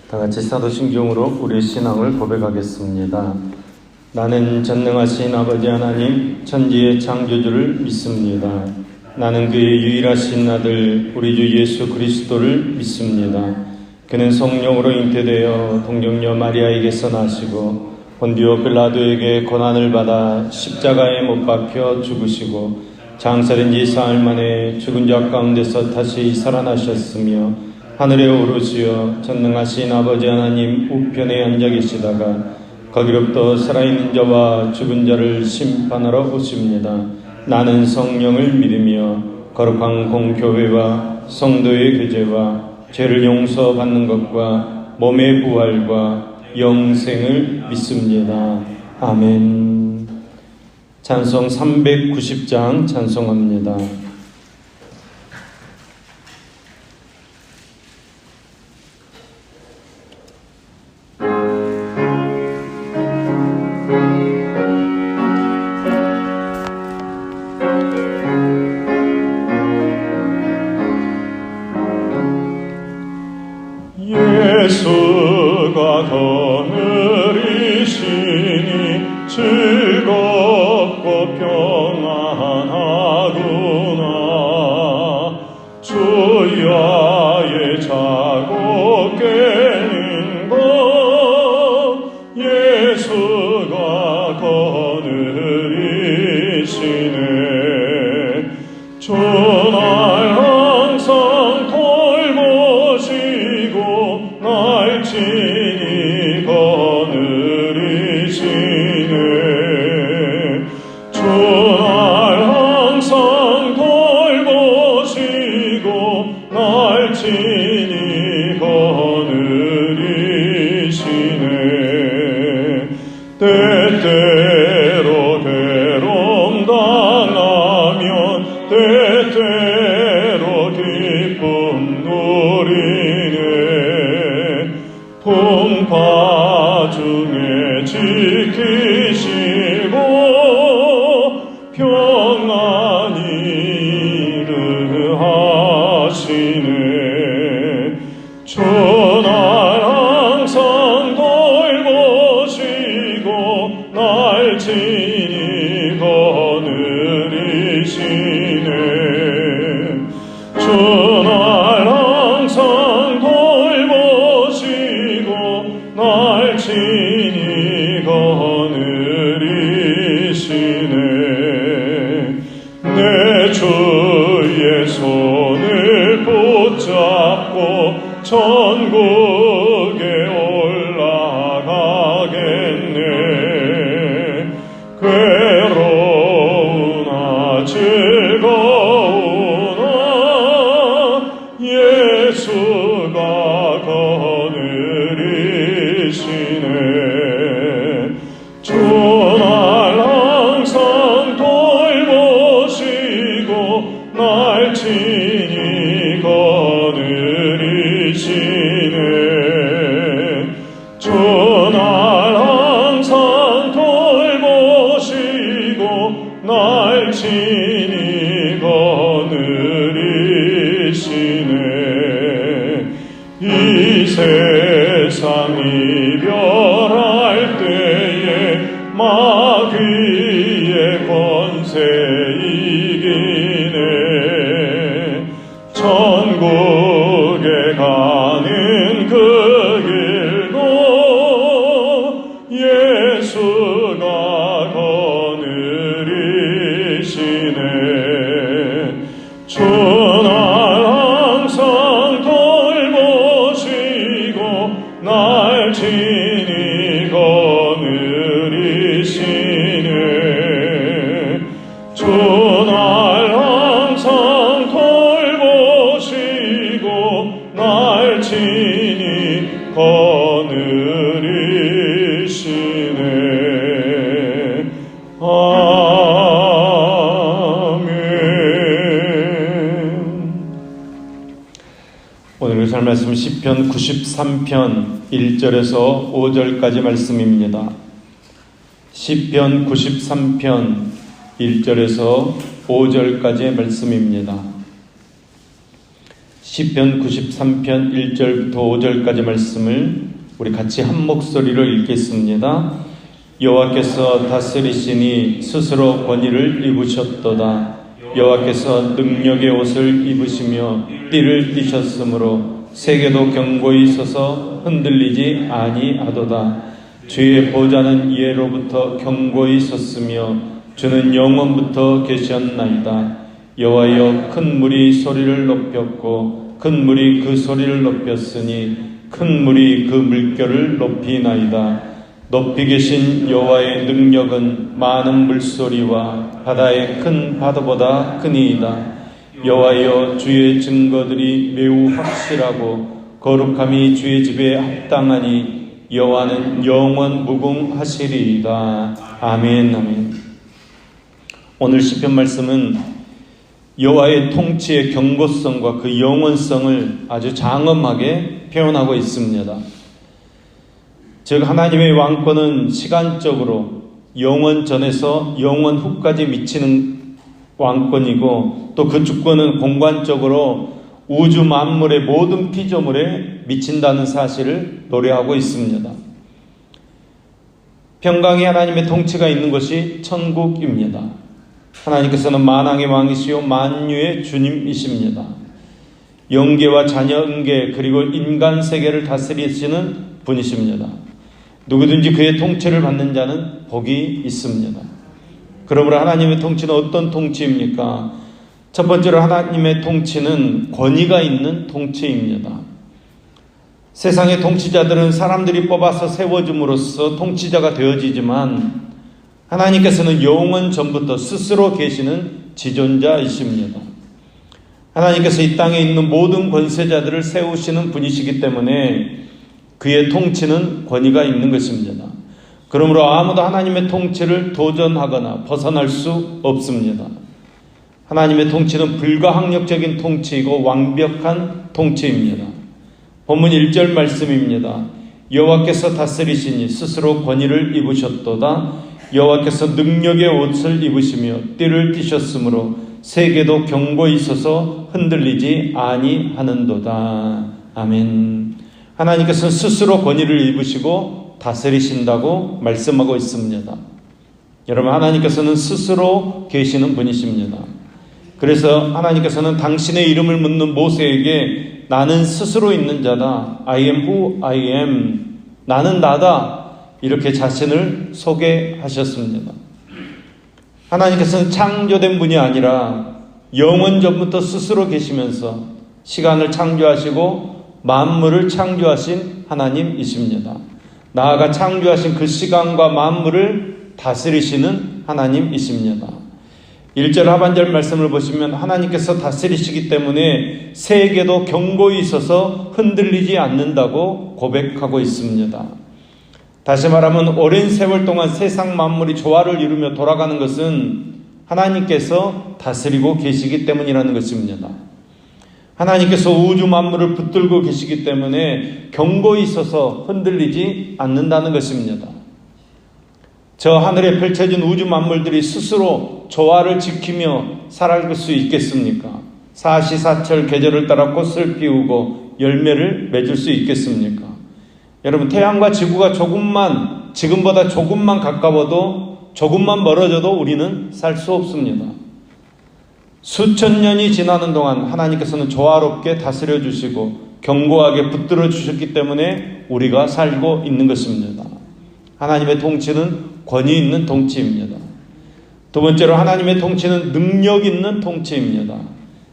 다 같이 사도신경으로 우리의 신앙을 고백하겠습니다. 나는 전능하신 아버지 하나님 천지의 창조주를 믿습니다. 나는 그의 유일하신 아들 우리 주 예수 그리스도를 믿습니다. 그는 성령으로 잉태되어 동정녀 마리아에게서 나시고 본디오 빌라도에게 고난을 받아 십자가에 못 박혀 죽으시고 장사된 지 사흘 만에 죽은 자 가운데서 다시 살아나셨으며 하늘에 오르시어 전능하신 아버지 하나님 우편에 앉아 계시다가 거기로부터 살아있는 자와 죽은 자를 심판하러 오십니다. 나는 성령을 믿으며 거룩한 공교회와 성도의 교제와 죄를 용서받는 것과 몸의 부활과 영생을 믿습니다. 아멘. 찬송 390장 찬송합니다. 예수가 거느리시니 즐겁고 평안하구나. 주야의 자고 깨는 것 예수가 거느리시네. 주날 항상 돌보시고 날 친히 거느리시네. 주날 항상 돌보시고 날 친히 거느리시네. 때때로 괴로움 당하면 때때로 기쁨 누리네. 풍파 중에 지키시고 평안히 이르하시네. 주날 항상 돌보시고 날 친히 거느리시네. 주날 항상 돌보시고 날 친히 거느리시네. 내 주의 손을 붙잡고 천국에 올라가겠네. 괴로우나 즐거우나 예수가 거느리시네. 주날 항상 돌보시고 날 친히 거느리시네. 주날 항상 돌보시고 날 친히 거느리시네. 이 세상 이별할 때에 마귀의 권세 이기네. 천국에 가는 그 길도 예수가 거느리시네. 주날 항상 돌보시고 날 친히 거느리시네. 주날 항상 돌보시고 날 친히 거느리시네. 아멘. 오늘 그 말씀 시편 93편 1절에서 5절까지 말씀입니다. 시편 93편 1절에서 5절까지의 말씀입니다. 시편 93편 1절부터 5절까지 말씀을 우리 같이 한 목소리로 읽겠습니다. 여호와께서 다스리시니 스스로 권위를 입으셨도다. 여호와께서 능력의 옷을 입으시며 띠를 띠셨으므로 세계도 견고히 서서 흔들리지 아니하도다. 주의 보좌는 이에로부터 견고히 섰으며 주는 영원부터 계셨나이다. 여호와여, 큰 물이 소리를 높였고 큰 물이 그 소리를 높였으니 큰 물이 그 물결을 높이나이다. 높이 계신 여호와의 능력은 많은 물소리와 바다의 큰 파도보다 크니이다. 여호와여, 주의 증거들이 매우 확실하고 거룩함이 주의 집에 합당하니 여호와는 영원 무궁하시리이다. 아멘. 아멘. 오늘 시편 말씀은 여호와의 통치의 견고성과 그 영원성을 아주 장엄하게 표현하고 있습니다. 즉, 하나님의 왕권은 시간적으로 영원 전에서 영원 후까지 미치는 왕권이고, 또 그 주권은 공간적으로 우주 만물의 모든 피조물에 미친다는 사실을 노래하고 있습니다. 평강이 하나님의 통치가 있는 것이 천국입니다. 하나님께서는 만왕의 왕이시요 만유의 주님이십니다. 영계와 자녀은계 그리고 인간 세계를 다스리시는 분이십니다. 누구든지 그의 통치를 받는 자는 복이 있습니다. 그러므로 하나님의 통치는 어떤 통치입니까? 첫 번째로 하나님의 통치는 권위가 있는 통치입니다. 세상의 통치자들은 사람들이 뽑아서 세워줌으로써 통치자가 되어지지만 하나님께서는 영원 전부터 스스로 계시는 지존자이십니다. 하나님께서 이 땅에 있는 모든 권세자들을 세우시는 분이시기 때문에 그의 통치는 권위가 있는 것입니다. 그러므로 아무도 하나님의 통치를 도전하거나 벗어날 수 없습니다. 하나님의 통치는 불가항력적인 통치이고 완벽한 통치입니다. 본문 1절 말씀입니다. 여호와께서 다스리시니 스스로 권위를 입으셨도다. 여호와께서 능력의 옷을 입으시며 띠를 띠셨으므로 세계도 견고히 서서 흔들리지 아니하는도다. 아멘. 하나님께서는 스스로 권위를 입으시고 다스리신다고 말씀하고 있습니다. 여러분, 하나님께서는 스스로 계시는 분이십니다. 그래서 하나님께서는 당신의 이름을 묻는 모세에게 나는 스스로 있는 자다. I am who I am. 나는 나다. 이렇게 자신을 소개하셨습니다. 하나님께서는 창조된 분이 아니라 영원 전부터 스스로 계시면서 시간을 창조하시고 만물을 창조하신 하나님이십니다. 나아가 창조하신 그 시간과 만물을 다스리시는 하나님이십니다. 1절 하반절 말씀을 보시면 하나님께서 다스리시기 때문에 세계도 견고히 서서 흔들리지 않는다고 고백하고 있습니다. 다시 말하면 오랜 세월 동안 세상 만물이 조화를 이루며 돌아가는 것은 하나님께서 다스리고 계시기 때문이라는 것입니다. 하나님께서 우주 만물을 붙들고 계시기 때문에 견고히 서서 흔들리지 않는다는 것입니다. 저 하늘에 펼쳐진 우주 만물들이 스스로 조화를 지키며 살아갈 수 있겠습니까? 사시사철 계절을 따라 꽃을 피우고 열매를 맺을 수 있겠습니까? 여러분, 태양과 지구가 지금보다 조금만 가까워도 조금만 멀어져도 우리는 살 수 없습니다. 수천 년이 지나는 동안 하나님께서는 조화롭게 다스려 주시고 견고하게 붙들어 주셨기 때문에 우리가 살고 있는 것입니다. 하나님의 통치는 권위 있는 통치입니다. 두 번째로 하나님의 통치는 능력 있는 통치입니다.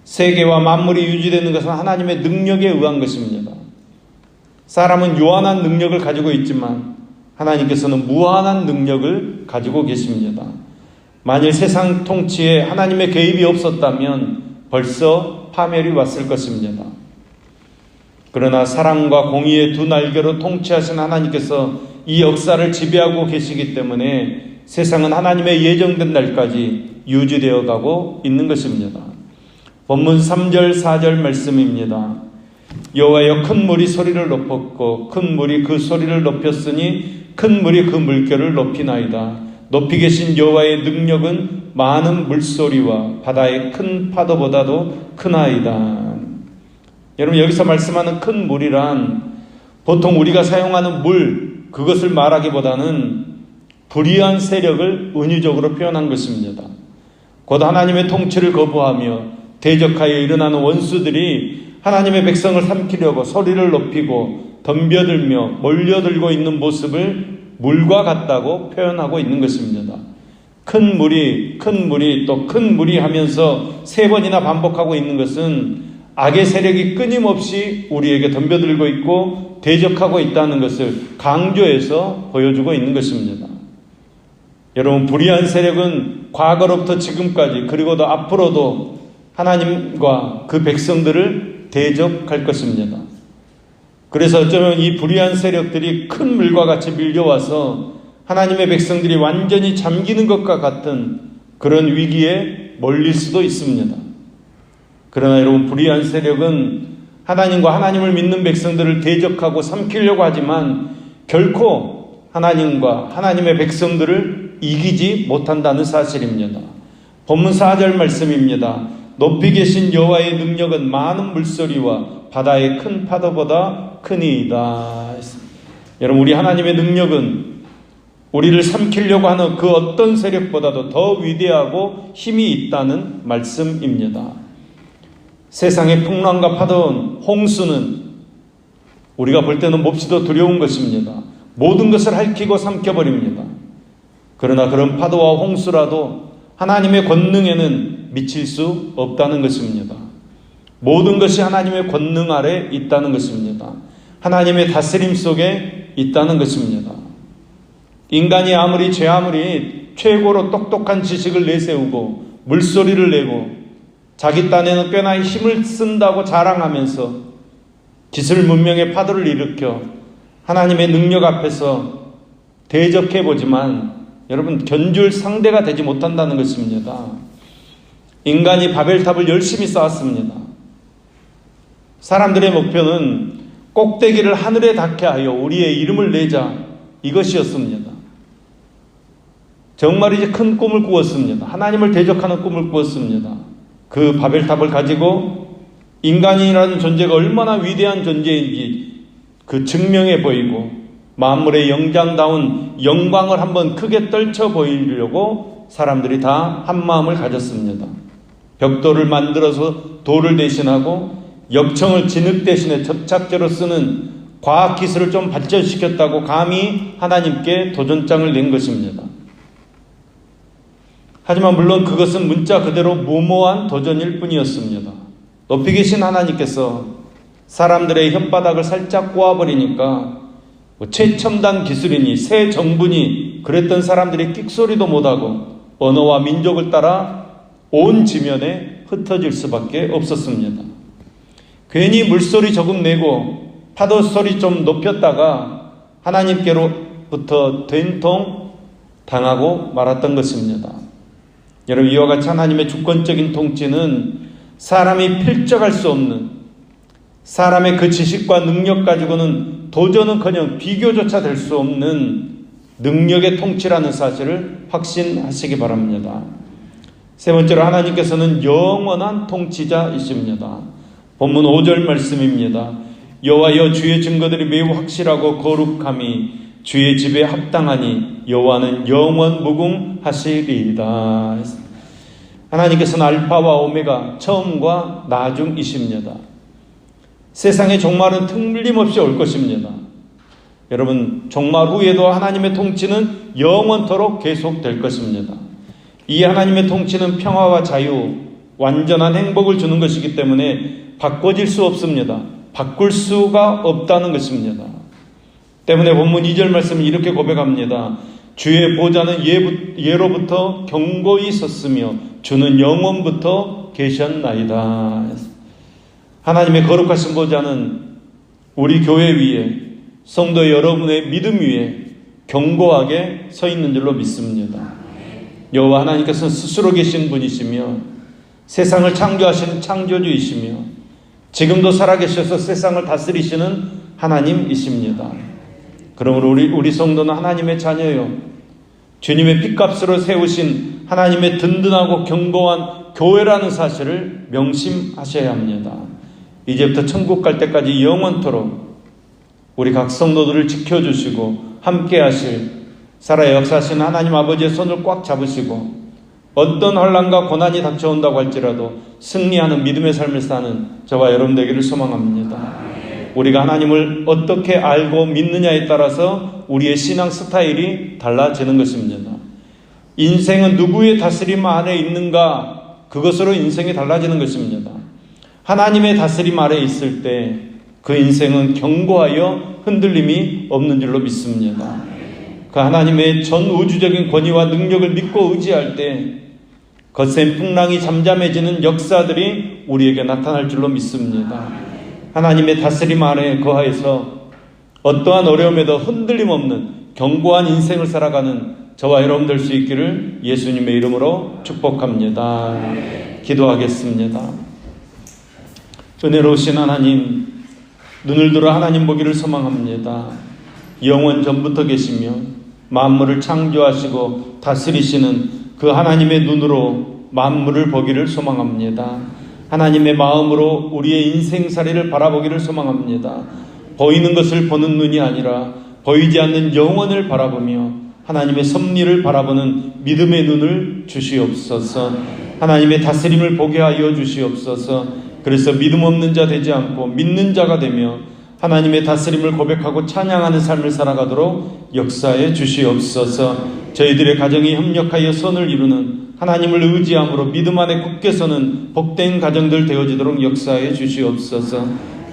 세계와 만물이 유지되는 것은 하나님의 능력에 의한 것입니다. 사람은 유한한 능력을 가지고 있지만 하나님께서는 무한한 능력을 가지고 계십니다. 만일 세상 통치에 하나님의 개입이 없었다면 벌써 파멸이 왔을 것입니다. 그러나 사랑과 공의의 두 날개로 통치하신 하나님께서 이 역사를 지배하고 계시기 때문에 세상은 하나님의 예정된 날까지 유지되어 가고 있는 것입니다. 본문 3절 4절 말씀입니다. 여호와여, 큰 물이 소리를 높였고 큰 물이 그 소리를 높였으니 큰 물이 그 물결을 높이나이다. 높이 계신 여호와의 능력은 많은 물소리와 바다의 큰 파도보다도 크나이다. 여러분, 여기서 말씀하는 큰 물이란 보통 우리가 사용하는 물, 그것을 말하기보다는 불의한 세력을 은유적으로 표현한 것입니다. 곧 하나님의 통치를 거부하며 대적하여 일어나는 원수들이 하나님의 백성을 삼키려고 소리를 높이고 덤벼들며 몰려들고 있는 모습을 물과 같다고 표현하고 있는 것입니다. 큰 물이 또 큰 물이 하면서 3번이나 반복하고 있는 것은 악의 세력이 끊임없이 우리에게 덤벼들고 있고 대적하고 있다는 것을 강조해서 보여주고 있는 것입니다. 여러분, 불의한 세력은 과거로부터 지금까지 그리고도 앞으로도 하나님과 그 백성들을 대적할 것입니다. 그래서 어쩌면 이 불의한 세력들이 큰 물과 같이 밀려와서 하나님의 백성들이 완전히 잠기는 것과 같은 그런 위기에 몰릴 수도 있습니다. 그러나 여러분, 불의한 세력은 하나님과 하나님을 믿는 백성들을 대적하고 삼키려고 하지만 결코 하나님과 하나님의 백성들을 이기지 못한다는 사실입니다. 본문 4절 말씀입니다. 높이 계신 여호와의 능력은 많은 물소리와 바다의 큰 파도보다 크니이다. 여러분, 우리 하나님의 능력은 우리를 삼키려고 하는 그 어떤 세력보다도 더 위대하고 힘이 있다는 말씀입니다. 세상의 풍랑과 파도는, 홍수는 우리가 볼 때는 몹시도 두려운 것입니다. 모든 것을 핥히고 삼켜버립니다. 그러나 그런 파도와 홍수라도 하나님의 권능에는 미칠 수 없다는 것입니다. 모든 것이 하나님의 권능 아래 있다는 것입니다. 하나님의 다스림 속에 있다는 것입니다. 인간이 아무리 최고로 똑똑한 지식을 내세우고 물소리를 내고 자기 딴에는 꽤나 힘을 쓴다고 자랑하면서 기술 문명의 파도를 일으켜 하나님의 능력 앞에서 대적해보지만 여러분, 견줄 상대가 되지 못한다는 것입니다. 인간이 바벨탑을 열심히 쌓았습니다. 사람들의 목표는 꼭대기를 하늘에 닿게 하여 우리의 이름을 내자, 이것이었습니다. 정말 이제 큰 꿈을 꾸었습니다. 하나님을 대적하는 꿈을 꾸었습니다. 그 바벨탑을 가지고 인간이라는 존재가 얼마나 위대한 존재인지 그 증명해 보이고 만물의 영장다운 영광을 한번 크게 떨쳐 보이려고 사람들이 다 한마음을 가졌습니다. 벽돌을 만들어서 돌을 대신하고 역청을 진흙 대신에 접착제로 쓰는 과학기술을 좀 발전시켰다고 감히 하나님께 도전장을 낸 것입니다. 하지만 물론 그것은 문자 그대로 무모한 도전일 뿐이었습니다. 높이 계신 하나님께서 사람들의 혓바닥을 살짝 꼬아버리니까 최첨단 기술이니 새 정부니 그랬던 사람들이 끽소리도 못하고 언어와 민족을 따라 온 지면에 흩어질 수밖에 없었습니다. 괜히 물소리 조금 내고 파도 소리 좀 높였다가 하나님께로부터 된통 당하고 말았던 것입니다. 여러분, 이와 같이 하나님의 주권적인 통치는 사람이 필적할 수 없는, 사람의 그 지식과 능력 가지고는 도전은커녕 비교조차 될 수 없는 능력의 통치라는 사실을 확신하시기 바랍니다. 세 번째로, 하나님께서는 영원한 통치자이십니다. 본문 5절 말씀입니다. 여호와여, 주의 증거들이 매우 확실하고 거룩함이 주의 집에 합당하니 여호와는 영원 무궁하시리이다. 하나님께서는 알파와 오메가, 처음과 나중이십니다. 세상의 종말은 틀림없이 올 것입니다. 여러분, 종말 후에도 하나님의 통치는 영원토록 계속될 것입니다. 이 하나님의 통치는 평화와 자유, 완전한 행복을 주는 것이기 때문에 바꿔질 수 없습니다. 바꿀 수가 없다는 것입니다. 때문에 본문 2절 말씀은 이렇게 고백합니다. 주의 보좌는 예로부터 경고히 섰으며 주는 영원부터 계셨나이다. 하나님의 거룩하신 보좌는 우리 교회 위에, 성도 여러분의 믿음 위에 견고하게 서 있는 줄로 믿습니다. 여호와 하나님께서는 스스로 계신 분이시며 세상을 창조하신 창조주이시며 지금도 살아계셔서 세상을 다스리시는 하나님이십니다. 그러므로 우리 성도는 하나님의 자녀요, 주님의 핏값으로 세우신 하나님의 든든하고 견고한 교회라는 사실을 명심하셔야 합니다. 이제부터 천국 갈 때까지 영원토록 우리 각 성도들을 지켜주시고 함께 하실 살아의 역사하신 하나님 아버지의 손을 꽉 잡으시고 어떤 환난과 고난이 닥쳐온다고 할지라도 승리하는 믿음의 삶을 사는 저와 여러분 되기를 소망합니다. 우리가 하나님을 어떻게 알고 믿느냐에 따라서 우리의 신앙 스타일이 달라지는 것입니다. 인생은 누구의 다스림 안에 있는가, 그것으로 인생이 달라지는 것입니다. 하나님의 다스림 아래 있을 때 그 인생은 견고하여 흔들림이 없는 줄로 믿습니다. 그 하나님의 전 우주적인 권위와 능력을 믿고 의지할 때 거센 풍랑이 잠잠해지는 역사들이 우리에게 나타날 줄로 믿습니다. 하나님의 다스림 아래 거하여서 어떠한 어려움에도 흔들림 없는 견고한 인생을 살아가는 저와 여러분 될 수 있기를 예수님의 이름으로 축복합니다. 기도하겠습니다. 은혜로우신 하나님, 눈을 들어 하나님 보기를 소망합니다. 영원 전부터 계시며 만물을 창조하시고 다스리시는 그 하나님의 눈으로 만물을 보기를 소망합니다. 하나님의 마음으로 우리의 인생살이를 바라보기를 소망합니다. 보이는 것을 보는 눈이 아니라 보이지 않는 영원을 바라보며 하나님의 섭리를 바라보는 믿음의 눈을 주시옵소서. 하나님의 다스림을 보게 하여 주시옵소서. 그래서 믿음 없는 자 되지 않고 믿는 자가 되며 하나님의 다스림을 고백하고 찬양하는 삶을 살아가도록 역사해 주시옵소서. 저희들의 가정이 협력하여 선을 이루는 하나님을 의지함으로 믿음 안에 굳게 서는 복된 가정들 되어지도록 역사해 주시옵소서.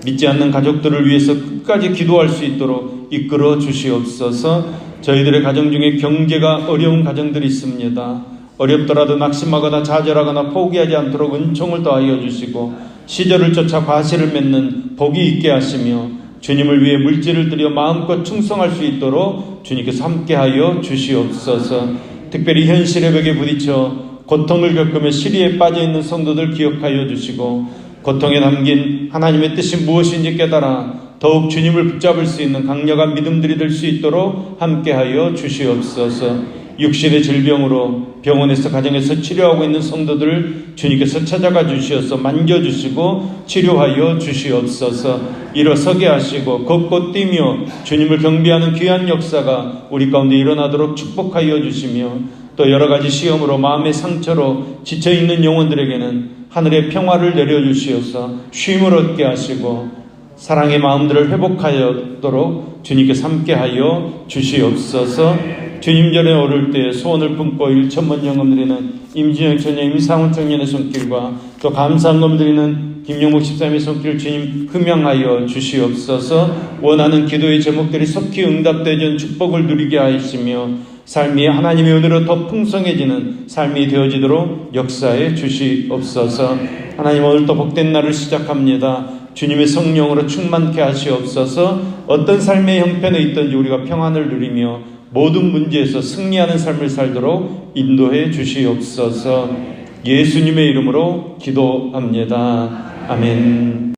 믿지 않는 가족들을 위해서 끝까지 기도할 수 있도록 이끌어 주시옵소서. 저희들의 가정 중에 경제가 어려운 가정들이 있습니다. 어렵더라도 낙심하거나 좌절하거나 포기하지 않도록 은총을 더하여 주시고 시절을 쫓아 과실을 맺는 복이 있게 하시며 주님을 위해 물질을 들여 마음껏 충성할 수 있도록 주님께서 함께하여 주시옵소서. 특별히 현실의 벽에 부딪혀 고통을 겪으며 시리에 빠져있는 성도들 기억하여 주시고 고통에 담긴 하나님의 뜻이 무엇인지 깨달아 더욱 주님을 붙잡을 수 있는 강력한 믿음들이 될 수 있도록 함께하여 주시옵소서. 육신의 질병으로 병원에서 가정에서 치료하고 있는 성도들을 주님께서 찾아가 주시어서 만져주시고 치료하여 주시옵소서. 일어서게 하시고 걷고 뛰며 주님을 경배하는 귀한 역사가 우리 가운데 일어나도록 축복하여 주시며 또 여러가지 시험으로 마음의 상처로 지쳐있는 영혼들에게는 하늘의 평화를 내려주시어서 쉼을 얻게 하시고 사랑의 마음들을 회복하도록 주님께서 함께하여 주시옵소서. 주님 전에 오를 때 소원을 품고 1천만 영감 드리는 임진영 청년, 임상훈 청년의 손길과 또 감사한금 드리는 김영목 집사님의 손길 주님 흠양하여 주시옵소서. 원하는 기도의 제목들이 속히 응답되는 축복을 누리게 하시며 삶이 하나님의 은혜로 더 풍성해지는 삶이 되어지도록 역사해 주시옵소서. 하나님, 오늘 또 복된 날을 시작합니다. 주님의 성령으로 충만케 하시옵소서. 어떤 삶의 형편에 있든지 우리가 평안을 누리며 모든 문제에서 승리하는 삶을 살도록 인도해 주시옵소서. 예수님의 이름으로 기도합니다. 아멘.